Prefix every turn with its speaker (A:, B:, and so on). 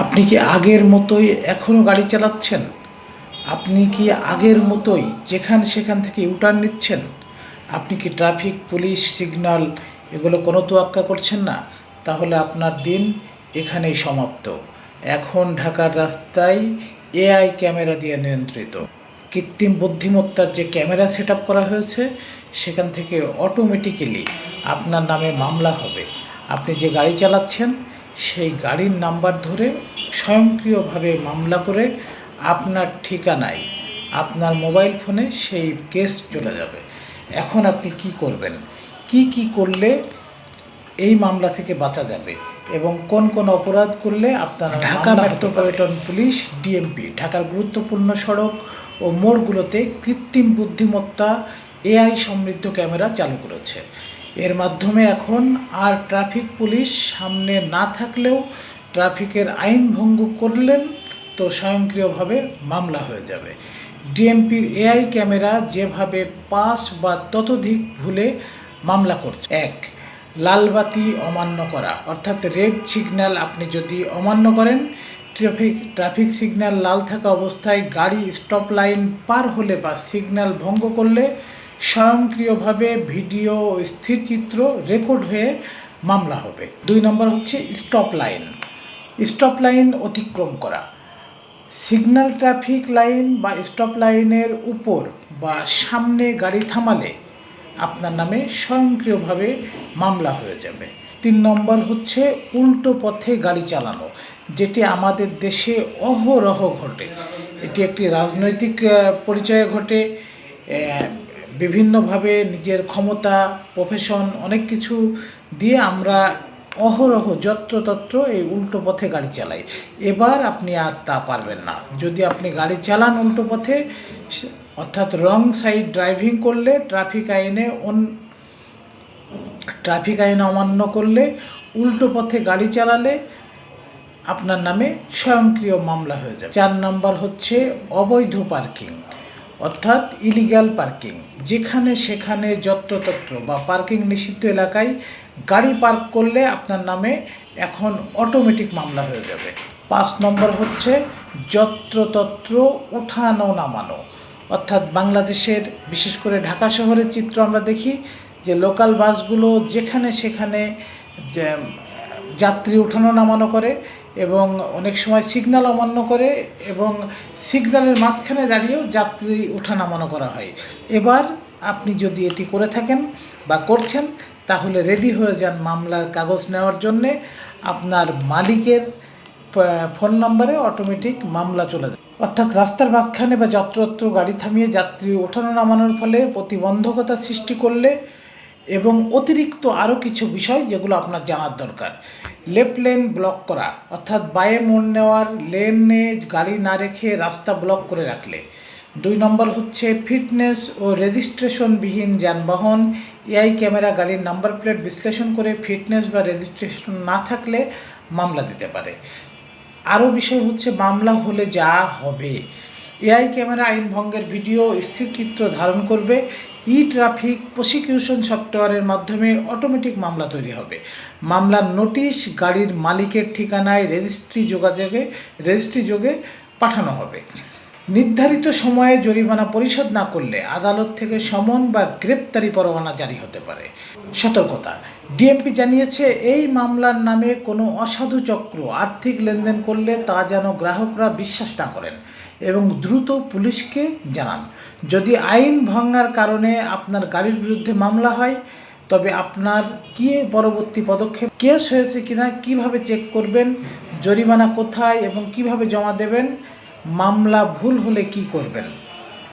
A: আপনি কি আগের মতোই এখনও গাড়ি চালাচ্ছেন? আপনি কি আগের মতোই যেখান সেখান থেকে ইউটার্ন নিচ্ছেন? আপনি কি ট্রাফিক, পুলিশ, সিগন্যাল এগুলো কোনো তোয়াক্কা করছেন না? তাহলে আপনার দিন এখানেই সমাপ্ত। এখন ঢাকার রাস্তায় এআই ক্যামেরা দিয়ে নিয়ন্ত্রিত। কৃত্রিম বুদ্ধিমত্তার যে ক্যামেরা সেট আপ করা হয়েছে, সেখান থেকে অটোমেটিক্যালি আপনার নামে মামলা হবে। আপনি যে গাড়ি চালাচ্ছেন সেই গাড়ির নাম্বার ধরে স্বয়ংক্রিয়ভাবে মামলা করে আপনার ঠিকানায় আপনার মোবাইল ফোনে সেই কেস চলে যাবে। এখন আপনি কি করবেন? কি করলে এই মামলা থেকে বাঁচা যাবে এবং কোন কোন অপরাধ করলে আপনার ঢাকা মেট্রোপলিটন পুলিশ ডিএমপি ঢাকার গুরুত্বপূর্ণ সড়ক ও মোড়গুলোতে কৃত্রিম বুদ্ধিমত্তা এআই সমৃদ্ধ ক্যামেরা চালু করেছে। এর মাধ্যমে এখন আর ট্রাফিক পুলিশ সামনে না থাকলেও ট্রাফিকের আইন ভঙ্গ করলেন তো স্বয়ংক্রিয়ভাবে মামলা হয়ে যাবে। ডিএমপির এআই ক্যামেরা যেভাবে ৫ বা ততোধিক ভুলে মামলা করছে। এক, লালবাতি অমান্য করা, অর্থাৎ রেড সিগন্যাল আপনি যদি অমান্য করেন, ট্রাফিক সিগন্যাল লাল থাকা অবস্থায় গাড়ি স্টপ লাইন পার হলে বা সিগন্যাল ভঙ্গ করলে স্বয়ংক্রিয়ভাবে ভিডিও ও স্থিরচিত্র রেকর্ড হয়ে মামলা হবে। ২ নম্বর হচ্ছে স্টপ লাইন অতিক্রম করা। সিগন্যাল ট্রাফিক লাইন বা স্টপ লাইনের উপর বা সামনে গাড়ি থামালে আপনার নামে স্বয়ংক্রিয়ভাবে মামলা হয়ে যাবে। ৩ নম্বর হচ্ছে উল্টো পথে গাড়ি চালানো, যেটি আমাদের দেশে অহরহ ঘটে। এটি একটি রাজনৈতিক পরিচয়ে ঘটে। বিভিন্নভাবে নিজের ক্ষমতা, প্রফেশন অনেক কিছু দিয়ে আমরা অহরহ যত্রতত্র এই উল্টো পথে গাড়ি চালাই। এবার আপনি আর তা পারবেন না। যদি আপনি গাড়ি চালান উল্টো পথে, অর্থাৎ রং সাইড ড্রাইভিং করলে, ট্রাফিক আইন অমান্য করলে, উল্টো পথে গাড়ি চালালে আপনার নামে স্বয়ংক্রিয় মামলা হয়ে যাবে। ৪ নম্বর হচ্ছে অবৈধ পার্কিং, অর্থাৎ ইলিগ্যাল পার্কিং। যেখানে সেখানে যত্রতত্র বা পার্কিং নিষিদ্ধ এলাকায় গাড়ি পার্ক করলে আপনার নামে এখন অটোমেটিক মামলা হয়ে যাবে। ৫ নম্বর হচ্ছে যত্রতত্র ওঠানো নামানো, অর্থাৎ বাংলাদেশের বিশেষ করে ঢাকা শহরের চিত্র আমরা দেখি যে লোকাল বাসগুলো যেখানে সেখানে যাত্রী ওঠানো নামানো করে এবং অনেক সময় সিগন্যাল অমান্য করে এবং সিগন্যালের মাঝখানে দাঁড়িয়েও যাত্রী ওঠা নামানো করা হয়। এবার আপনি যদি এটি করে থাকেন বা করছেন, তাহলে রেডি হয়ে যান মামলার কাগজ নেওয়ার জন্যে। আপনার মালিকের ফোন নম্বরে অটোমেটিক মামলা চলে যায়। অর্থাৎ রাস্তার মাঝখানে বা যত্রতত্র গাড়ি থামিয়ে যাত্রী ওঠানো নামানোর ফলে প্রতিবন্ধকতা সৃষ্টি করলে এবং অতিরিক্ত আরও কিছু বিষয় যেগুলো আপনার জানার দরকার। লেফট লেন ব্লক করা, অর্থাৎ বায়ে মোড় নেওয়ার লেনে গাড়ি না রেখে রাস্তা ব্লক করে রাখলে। ২ নম্বর হচ্ছে ফিটনেস ও রেজিস্ট্রেশনবিহীন যানবাহন। এআই ক্যামেরা গাড়ির নাম্বার প্লেট বিশ্লেষণ করে ফিটনেস বা রেজিস্ট্রেশন না থাকলে মামলা দিতে পারে। আরও বিষয় হচ্ছে মামলা হলে যা হবে, এআই ক্যামেরা আইন ভঙ্গের ভিডিও স্থিরচিত্র ধারণ করবে। ট্রাফিক প্রসিকিউশন সফটওয়্যারের মাধ্যমে অটোমেটিক মামলা তৈরি হবে। মামলার নোটিশ গাড়ির মালিকের ঠিকানায় রেজিস্ট্রি যোগে পাঠানো হবে। নির্ধারিত সময়ে জরিমানা পরিশোধ না করলে আদালত থেকে সমন বা গ্রেপ্তারি পরোয়ানা জারি হতে পারে। সতর্কতা, ডিএমপি জানিয়েছে এই মামলার নামে কোনো অসাধু চক্র আর্থিক লেনদেন করলে তা যেন গ্রাহকরা বিশ্বাস না করেন এবং দ্রুত পুলিশকে জানান। যদি আইন ভঙ্গার কারণে আপনার গাড়ির বিরুদ্ধে মামলা হয়, তবে আপনার কী পরবর্তী পদক্ষেপ, কেস হয়েছে কিনা, কিভাবে চেক করবেন, জরিমানা কোথায় এবং কিভাবে জমা দেবেন, মামলা ভুল হলে কি করবেন।